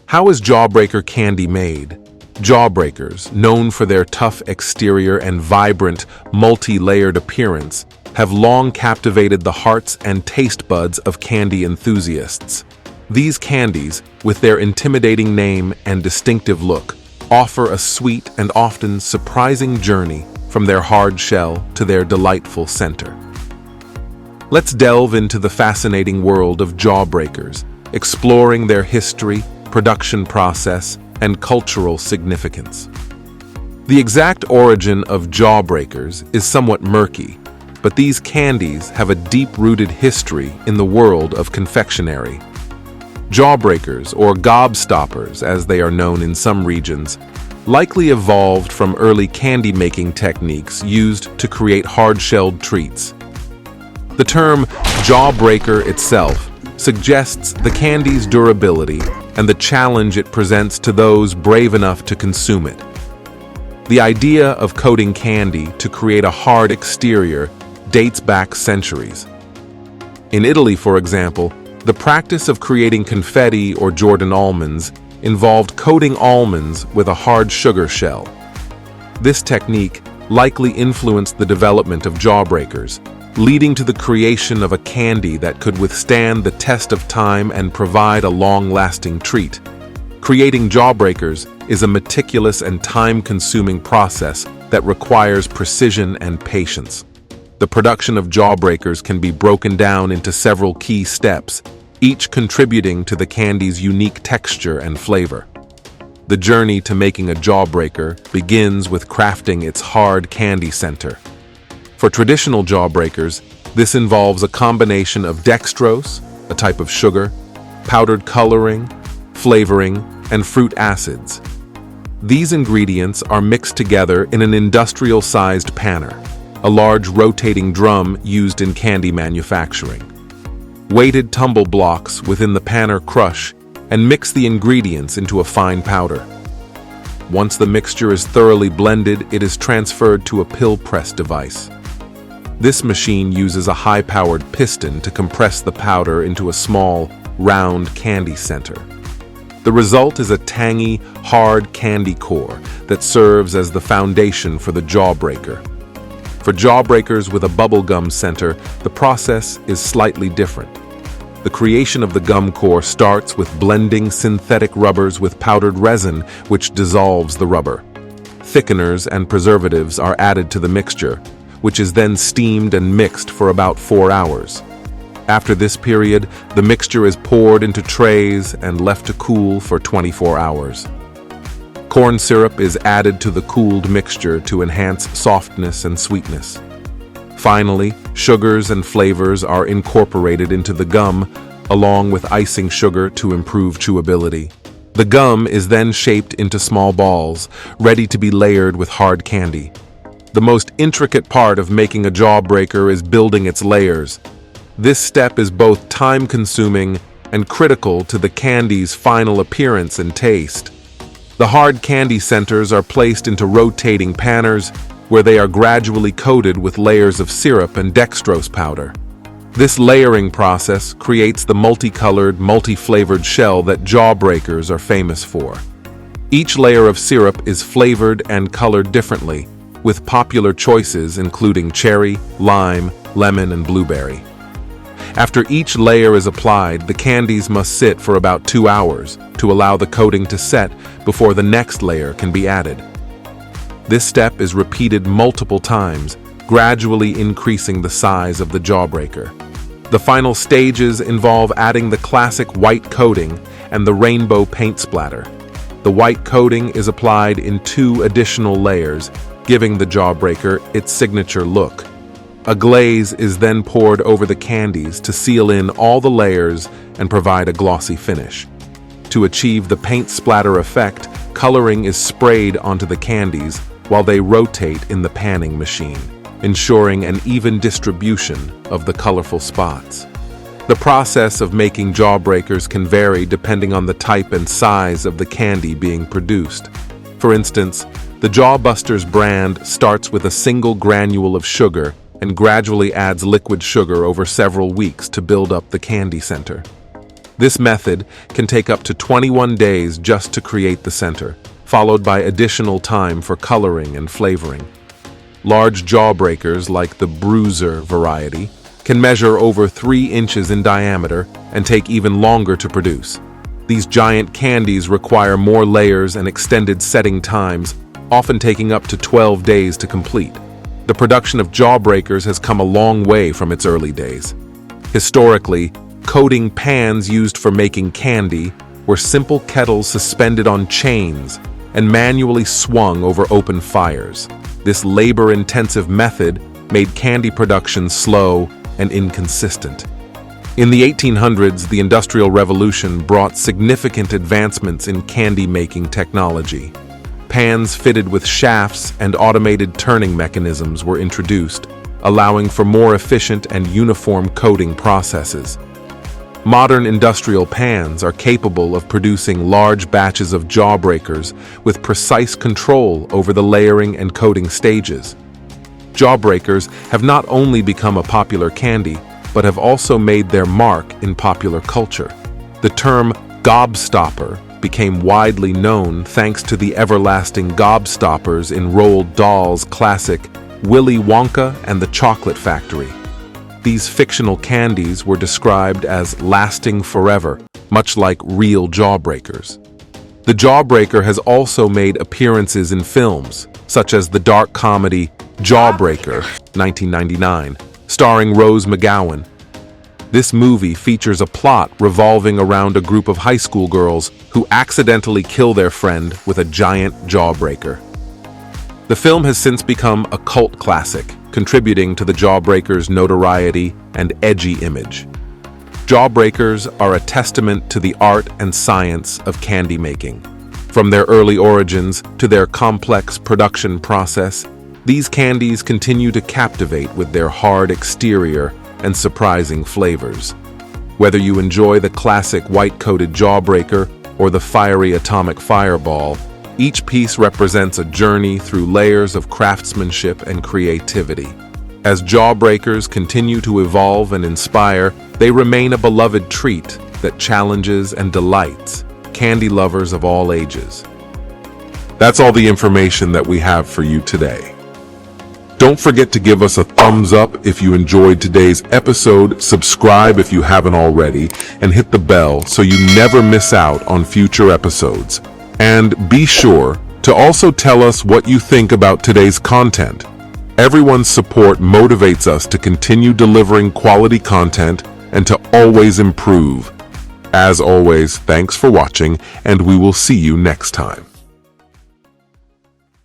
How is Jawbreaker candy made? Jawbreakers, known for their tough exterior and vibrant, multi-layered appearance, have long captivated the hearts and taste buds of candy enthusiasts. These candies, with their intimidating name and distinctive look, offer a sweet and often surprising journey from their hard shell to their delightful center. Let's delve into the fascinating world of Jawbreakers, exploring their history, production process, and cultural significance. The exact origin of Jawbreakers is somewhat murky, but these candies have a deep-rooted history in the world of confectionery. Jawbreakers, or gobstoppers as they are known in some regions, likely evolved from early candy-making techniques used to create hard-shelled treats. The term Jawbreaker itself suggests the candy's durability and the challenge it presents to those brave enough to consume it. The idea of coating candy to create a hard exterior dates back centuries. In Italy, for example, the practice of creating confetti or Jordan almonds involved coating almonds with a hard sugar shell. This technique likely influenced the development of Jawbreakers, leading to the creation of a candy that could withstand the test of time and provide a long-lasting treat. Creating Jawbreakers is a meticulous and time-consuming process that requires precision and patience. The production of Jawbreakers can be broken down into several key steps, each contributing to the candy's unique texture and flavor. The journey to making a Jawbreaker begins with crafting its hard candy center. For traditional Jawbreakers, this involves a combination of dextrose, a type of sugar, powdered coloring, flavoring, and fruit acids. These ingredients are mixed together in an industrial-sized panner, a large rotating drum used in candy manufacturing. Weighted tumble blocks within the panner crush and mix the ingredients into a fine powder. Once the mixture is thoroughly blended, it is transferred to a pill press device. This machine uses a high-powered piston to compress the powder into a small, round candy center. The result is a tangy, hard candy core that serves as the foundation for the Jawbreaker. For Jawbreakers with a bubblegum center, the process is slightly different. The creation of the gum core starts with blending synthetic rubbers with powdered resin, which dissolves the rubber. Thickeners and preservatives are added to the mixture, which is then steamed and mixed for about 4 hours. After this period, the mixture is poured into trays and left to cool for 24 hours. Corn syrup is added to the cooled mixture to enhance softness and sweetness. Finally, sugars and flavors are incorporated into the gum, along with icing sugar to improve chewability. The gum is then shaped into small balls, ready to be layered with hard candy. The most intricate part of making a Jawbreaker is building its layers. This step is both time-consuming and critical to the candy's final appearance and taste. The hard candy centers are placed into rotating panners, where they are gradually coated with layers of syrup and dextrose powder. This layering process creates the multicolored, multi-flavored shell that Jawbreakers are famous for. Each layer of syrup is flavored and colored differently, with popular choices including cherry, lime, lemon, and blueberry. After each layer is applied, the candies must sit for about 2 hours to allow the coating to set before the next layer can be added. This step is repeated multiple times, gradually increasing the size of the Jawbreaker. The final stages involve adding the classic white coating and the rainbow paint splatter. The white coating is applied in 2 additional layers, giving the Jawbreaker its signature look. A glaze is then poured over the candies to seal in all the layers and provide a glossy finish. To achieve the paint splatter effect, coloring is sprayed onto the candies while they rotate in the panning machine, ensuring an even distribution of the colorful spots. The process of making Jawbreakers can vary depending on the type and size of the candy being produced. For instance, the Jawbusters brand starts with a single granule of sugar and gradually adds liquid sugar over several weeks to build up the candy center. This method can take up to 21 days just to create the center, followed by additional time for coloring and flavoring. Large jawbreakers, like the bruiser variety, can measure over 3 inches in diameter and take even longer to produce. These giant candies require more layers and extended setting times, often taking up to 12 days to complete. The production of jawbreakers has come a long way from its early days. Historically, coating pans used for making candy were simple kettles suspended on chains and manually swung over open fires. This labor-intensive method made candy production slow and inconsistent. In the 1800s, the Industrial Revolution brought significant advancements in candy-making technology. Pans fitted with shafts and automated turning mechanisms were introduced, allowing for more efficient and uniform coating processes. Modern industrial pans are capable of producing large batches of jawbreakers with precise control over the layering and coating stages. Jawbreakers have not only become a popular candy, but have also made their mark in popular culture. The term gobstopper became widely known thanks to the everlasting gobstoppers in Roald Dahl's classic Willy Wonka and the Chocolate Factory. These fictional candies were described as lasting forever, much like real jawbreakers. The Jawbreaker has also made appearances in films, such as the dark comedy Jawbreaker, 1999, starring Rose McGowan. This movie features a plot revolving around a group of high school girls who accidentally kill their friend with a giant jawbreaker. The film has since become a cult classic, contributing to the Jawbreaker's notoriety and edgy image. Jawbreakers are a testament to the art and science of candy making. From their early origins to their complex production process, these candies continue to captivate with their hard exterior and surprising flavors. Whether you enjoy the classic white-coated Jawbreaker or the fiery atomic fireball, each piece represents a journey through layers of craftsmanship and creativity. As Jawbreakers continue to evolve and inspire, they remain a beloved treat that challenges and delights candy lovers of all ages. That's all the information that we have for you today. Don't forget to give us a thumbs up if you enjoyed today's episode, subscribe if you haven't already, and hit the bell so you never miss out on future episodes. And be sure to also tell us what you think about today's content. Everyone's support motivates us to continue delivering quality content and to always improve. As always, thanks for watching, and we will see you next time.